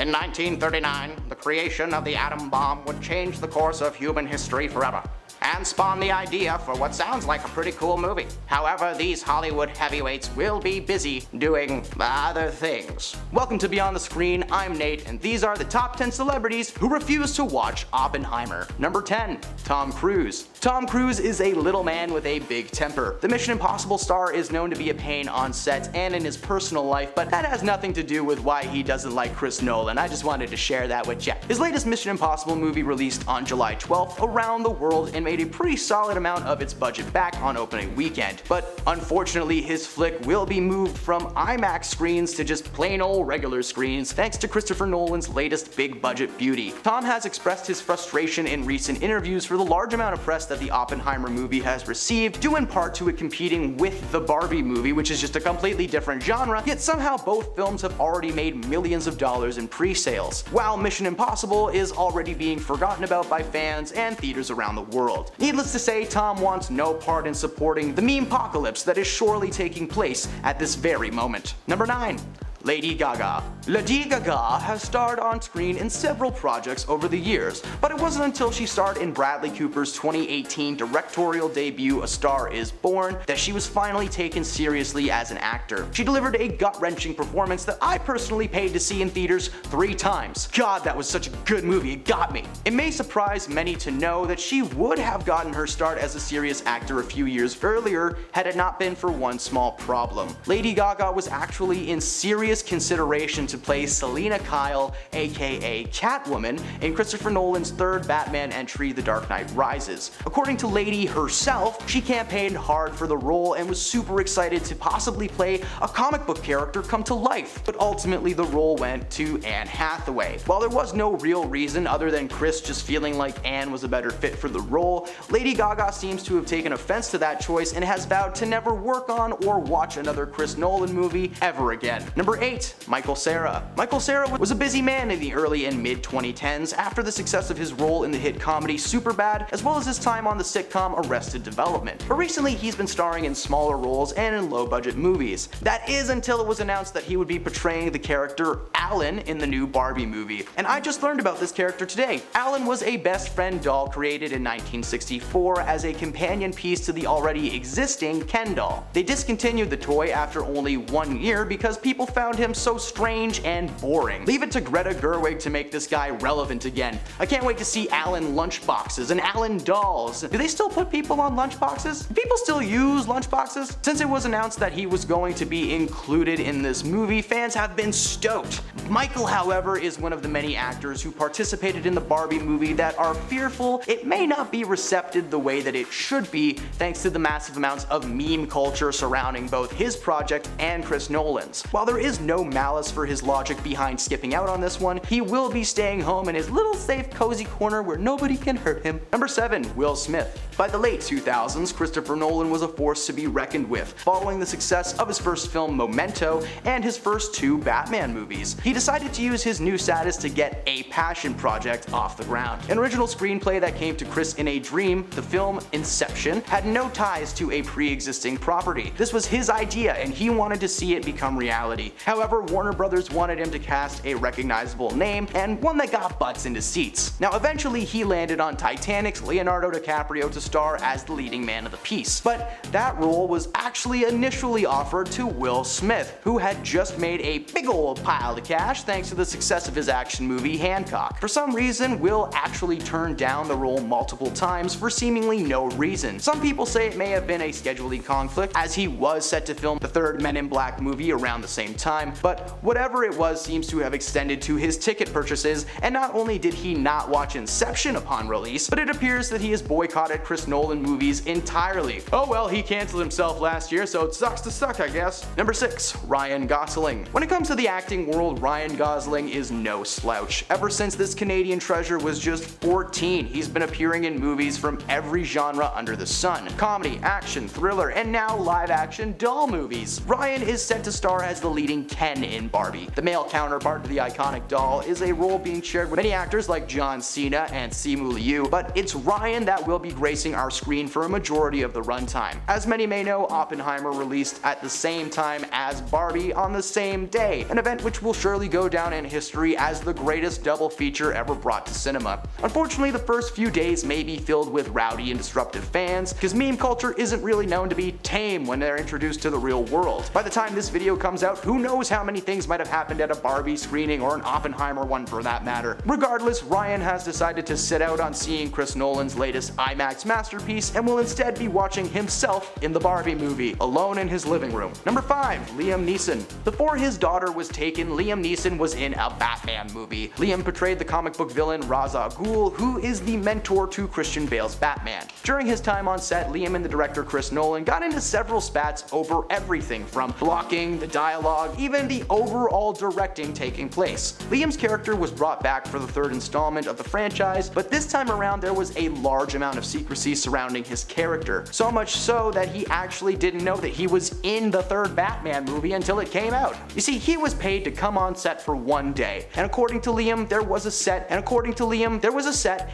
In 1939, the creation of the atom bomb would change the course of human history forever, and spawn the idea for what sounds like a pretty cool movie. However, these Hollywood heavyweights will be busy doing other things. Welcome to Beyond the Screen, I'm Nate, and these are the top 10 celebrities who refuse to watch Oppenheimer. Number 10, Tom Cruise. Tom Cruise is a little man with a big temper. The Mission Impossible star is known to be a pain on set and in his personal life, but that has nothing to do with why he doesn't like Chris Nolan. I just wanted to share that with you. His latest Mission Impossible movie released on July 12th around the world and made a pretty solid amount of its budget back on opening weekend. But unfortunately, his flick will be moved from IMAX screens to just plain old regular screens thanks to Christopher Nolan's latest big budget beauty. Tom has expressed his frustration in recent interviews for the large amount of press that the Oppenheimer movie has received, due in part to it competing with the Barbie movie, which is just a completely different genre, yet somehow both films have already made millions of dollars in pre-sales, while Mission Impossible is already being forgotten about by fans and theaters around the world. Needless to say, Tom wants no part in supporting the meme-pocalypse that is surely taking place at this very moment. Number 9. Lady Gaga. Lady Gaga has starred on screen in several projects over the years, but it wasn't until she starred in Bradley Cooper's 2018 directorial debut A Star Is Born that she was finally taken seriously as an actor. She delivered a gut-wrenching performance that I personally paid to see in theaters 3 times. God, that was such a good movie, it got me. It may surprise many to know that she would have gotten her start as a serious actor a few years earlier had it not been for one small problem. Lady Gaga was actually in serious consideration to play Selina Kyle, aka Catwoman, in Christopher Nolan's third Batman entry, The Dark Knight Rises. According to Lady herself, she campaigned hard for the role and was super excited to possibly play a comic book character come to life, but ultimately the role went to Anne Hathaway. While there was no real reason other than Chris just feeling like Anne was a better fit for the role, Lady Gaga seems to have taken offense to that choice and has vowed to never work on or watch another Chris Nolan movie ever again. Number 8. Michael Cera. Michael Cera was a busy man in the early and mid-2010s after the success of his role in the hit comedy Superbad, as well as his time on the sitcom Arrested Development. But recently he's been starring in smaller roles and in low-budget movies. That is until it was announced that he would be portraying the character Alan in the new Barbie movie. And I just learned about this character today. Alan was a best friend doll created in 1964 as a companion piece to the already existing Ken doll. They discontinued the toy after only 1 year because people found him so strange and boring. Leave it to Greta Gerwig to make this guy relevant again. I can't wait to see Alan lunchboxes and Alan dolls. Do they still put people on lunchboxes? Do people still use lunchboxes? Since it was announced that he was going to be included in this movie, fans have been stoked. Michael, however, is one of the many actors who participated in the Barbie movie that are fearful it may not be recepted the way that it should be thanks to the massive amounts of meme culture surrounding both his project and Chris Nolan's. While there is no malice for his logic behind skipping out on this one, he will be staying home in his little safe cozy corner where nobody can hurt him. Number 7. Will Smith. By the late 2000s, Christopher Nolan was a force to be reckoned with, following the success of his first film Memento and his first 2 Batman movies. He decided to use his new status to get a passion project off the ground. An original screenplay that came to Chris in a dream, the film Inception, had no ties to a pre-existing property. This was his idea and he wanted to see it become reality. However, Warner Brothers wanted him to cast a recognizable name and one that got butts into seats. Now eventually he landed on Titanic's Leonardo DiCaprio to star as the leading man of the piece, but that role was actually initially offered to Will Smith, who had just made a big old pile of cash thanks to the success of his action movie Hancock. For some reason, Will actually turned down the role multiple times for seemingly no reason. Some people say it may have been a scheduling conflict, as he was set to film the third Men in Black movie around the same time, but whatever it was seems to have extended to his ticket purchases, and not only did he not watch Inception upon release, but it appears that he has boycotted Chris Nolan movies entirely. Oh well, he canceled himself last year, so it sucks to suck, I guess. Number 6. Ryan Gosling. When it comes to the acting world, Ryan Gosling is no slouch. Ever since this Canadian treasure was just 14, he's been appearing in movies from every genre under the sun. Comedy, action, thriller, and now live-action doll movies. Ryan is set to star as the leading being Ken in Barbie. The male counterpart to the iconic doll is a role being shared with many actors like John Cena and Simu Liu, but it's Ryan that will be gracing our screen for a majority of the runtime. As many may know, Oppenheimer released at the same time as Barbie on the same day, an event which will surely go down in history as the greatest double feature ever brought to cinema. Unfortunately, the first few days may be filled with rowdy and disruptive fans, because meme culture isn't really known to be tame when they're introduced to the real world. By the time this video comes out, who knows how many things might have happened at a Barbie screening or an Oppenheimer one for that matter. Regardless, Ryan has decided to sit out on seeing Chris Nolan's latest IMAX masterpiece and will instead be watching himself in the Barbie movie, alone in his living room. Number 5. Liam Neeson. Before his daughter was taken, Liam Neeson was in a Batman movie. Liam portrayed the comic book villain Ra's al Ghul, who is the mentor to Christian Bale's Batman. During his time on set, Liam and the director Chris Nolan got into several spats over everything from blocking, the dialogue, even the overall directing taking place. Liam's character was brought back for the third installment of the franchise, but this time around there was a large amount of secrecy surrounding his character. So much so that he actually didn't know that he was in the third Batman movie until it came out. You see, he was paid to come on set for one day, and according to Liam, there was a set,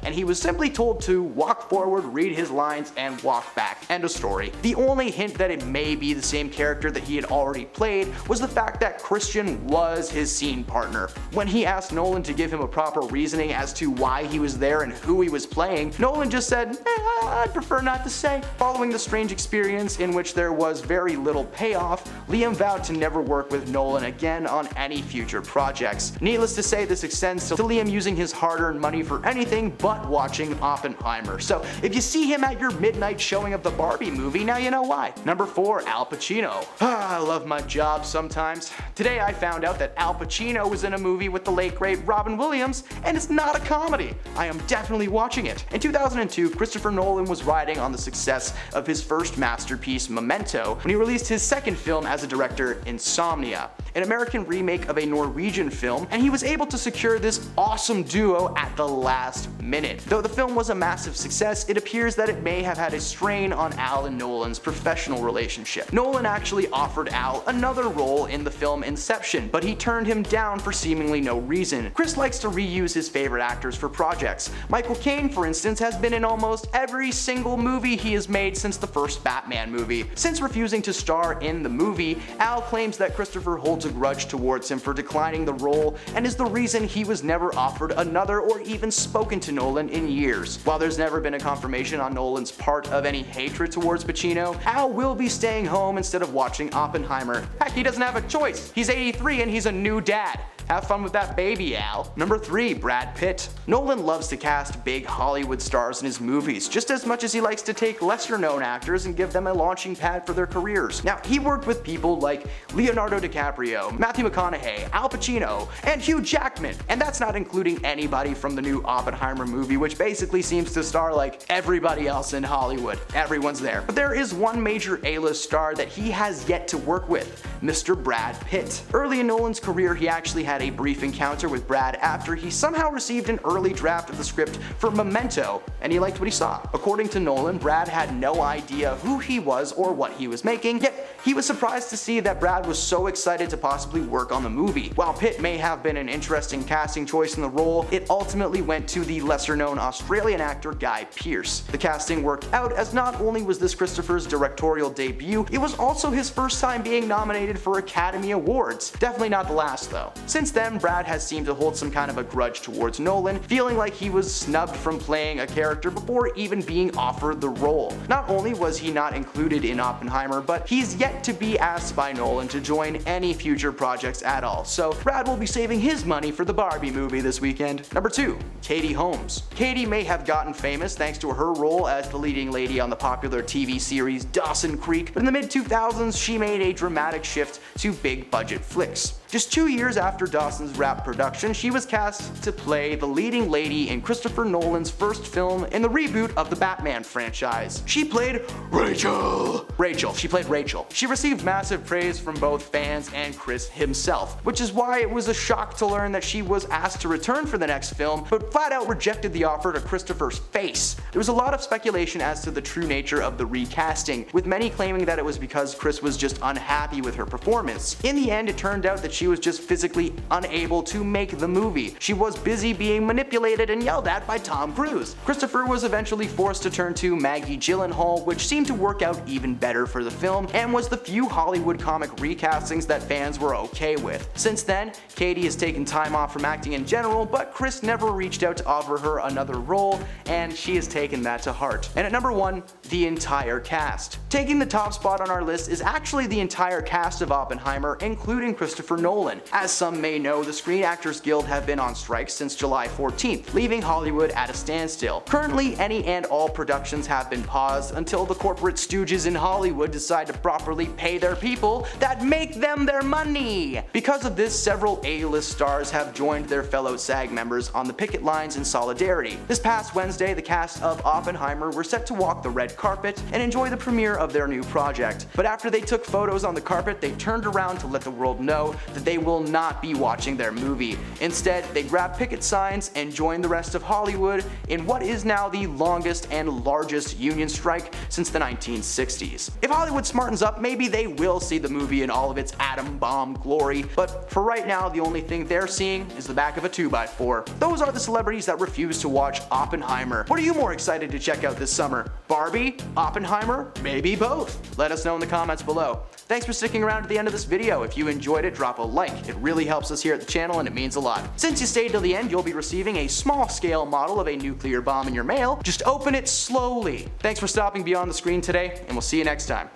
and he was simply told to walk forward, read his lines, and walk back. End of story. The only hint that it may be the same character that he had already played was the fact that Christian was his scene partner. When he asked Nolan to give him a proper reasoning as to why he was there and who he was playing, Nolan just said, I'd prefer not to say. Following the strange experience in which there was very little payoff, Liam vowed to never work with Nolan again on any future projects. Needless to say, this extends to Liam using his hard-earned money for anything but watching Oppenheimer. So if you see him at your midnight showing of the Barbie movie, now you know why. Number 4. Al Pacino. I love my job sometimes. Today I found out that Al Pacino was in a movie with the late great Robin Williams, and it's not a comedy. I am definitely watching it. In 2002, Christopher Nolan was riding on the success of his first masterpiece, Memento, when he released his second film as a director, Insomnia, an American remake of a Norwegian film, and he was able to secure this awesome duo at the last minute. Though the film was a massive success, it appears that it may have had a strain on Al and Nolan's professional relationship. Nolan actually offered Al another role in the film Inception, but he turned him down for seemingly no reason. Chris likes to reuse his favorite actors for projects. Michael Caine, for instance, has been in almost every single movie he has made since the first Batman movie. Since refusing to star in the movie, Al claims that Christopher holds a grudge towards him for declining the role and is the reason he was never offered another or even spoken to Nolan in years. While there's never been a confirmation on Nolan's part of any hatred towards Pacino, Al will be staying home instead of watching Oppenheimer. Heck, he doesn't have a choice. He's 83 and he's a new dad. Have fun with that baby, Al. Number 3. Brad Pitt. Nolan loves to cast big Hollywood stars in his movies, just as much as he likes to take lesser known actors and give them a launching pad for their careers. Now, he worked with people like Leonardo DiCaprio, Matthew McConaughey, Al Pacino, and Hugh Jackman, and that's not including anybody from the new Oppenheimer movie, which basically seems to star like everybody else in Hollywood. Everyone's there. But there is one major A-list star that he has yet to work with, Mr. Brad Pitt. Early in Nolan's career, he actually had a brief encounter with Brad after he somehow received an early draft of the script for Memento, and he liked what he saw. According to Nolan, Brad had no idea who he was or what he was making, yet he was surprised to see that Brad was so excited to possibly work on the movie. While Pitt may have been an interesting casting choice in the role, it ultimately went to the lesser-known Australian actor Guy Pearce. The casting worked out as not only was this Christopher's directorial debut, it was also his first time being nominated for Academy Awards. Definitely not the last though. Since then, Brad has seemed to hold some kind of a grudge towards Nolan, feeling like he was snubbed from playing a character before even being offered the role. Not only was he not included in Oppenheimer, but he's yet to be asked by Nolan to join any future projects at all, so Brad will be saving his money for the Barbie movie this weekend. Number 2. Katie Holmes. Katie may have gotten famous thanks to her role as the leading lady on the popular TV series Dawson Creek, but in the mid-2000s she made a dramatic shift to big budget flicks. Just 2 years after Dawson's wrapped production, she was cast to play the leading lady in Christopher Nolan's first film in the reboot of the Batman franchise. She played Rachel. She played Rachel. She received massive praise from both fans and Chris himself, which is why it was a shock to learn that she was asked to return for the next film, but flat out rejected the offer to Christopher's face. There was a lot of speculation as to the true nature of the recasting, with many claiming that it was because Chris was just unhappy with her performance. In the end, it turned out that she was just physically unable to make the movie. She was busy being manipulated and yelled at by Tom Cruise. Christopher was eventually forced to turn to Maggie Gyllenhaal, which seemed to work out even better for the film, and was the few Hollywood comic recastings that fans were okay with. Since then, Katie has taken time off from acting in general, but Chris never reached out to offer her another role, and she has taken that to heart. And at number 1, the entire cast. Taking the top spot on our list is actually the entire cast of Oppenheimer, including Christopher Nolan. As some may know, the Screen Actors Guild have been on strike since July 14th, leaving Hollywood at a standstill. Currently, any and all productions have been paused until the corporate stooges in Hollywood decide to properly pay their people that make them their money. Because of this, several A-list stars have joined their fellow SAG members on the picket lines in solidarity. This past Wednesday, the cast of Oppenheimer were set to walk the red carpet and enjoy the premiere of their new project. But after they took photos on the carpet, they turned around to let the world know that they will not be watching their movie. Instead, they grabbed picket signs and joined the rest of Hollywood in what is now the longest and largest union strike since the 1960s. If Hollywood smartens up, maybe they will see the movie in all of its atom bomb glory, but for right now, the only thing they're seeing is the back of a 2x4. Those are the celebrities that refuse to watch Oppenheimer. What are you more excited to check out this summer? Barbie? Oppenheimer? Maybe both? Let us know in the comments below. Thanks for sticking around to the end of this video. If you enjoyed it, drop a like. It really helps us here at the channel and it means a lot. Since you stayed till the end, you'll be receiving a small scale model of a nuclear bomb in your mail. Just open it slowly. Thanks for stopping beyond the screen today, and we'll see you next time.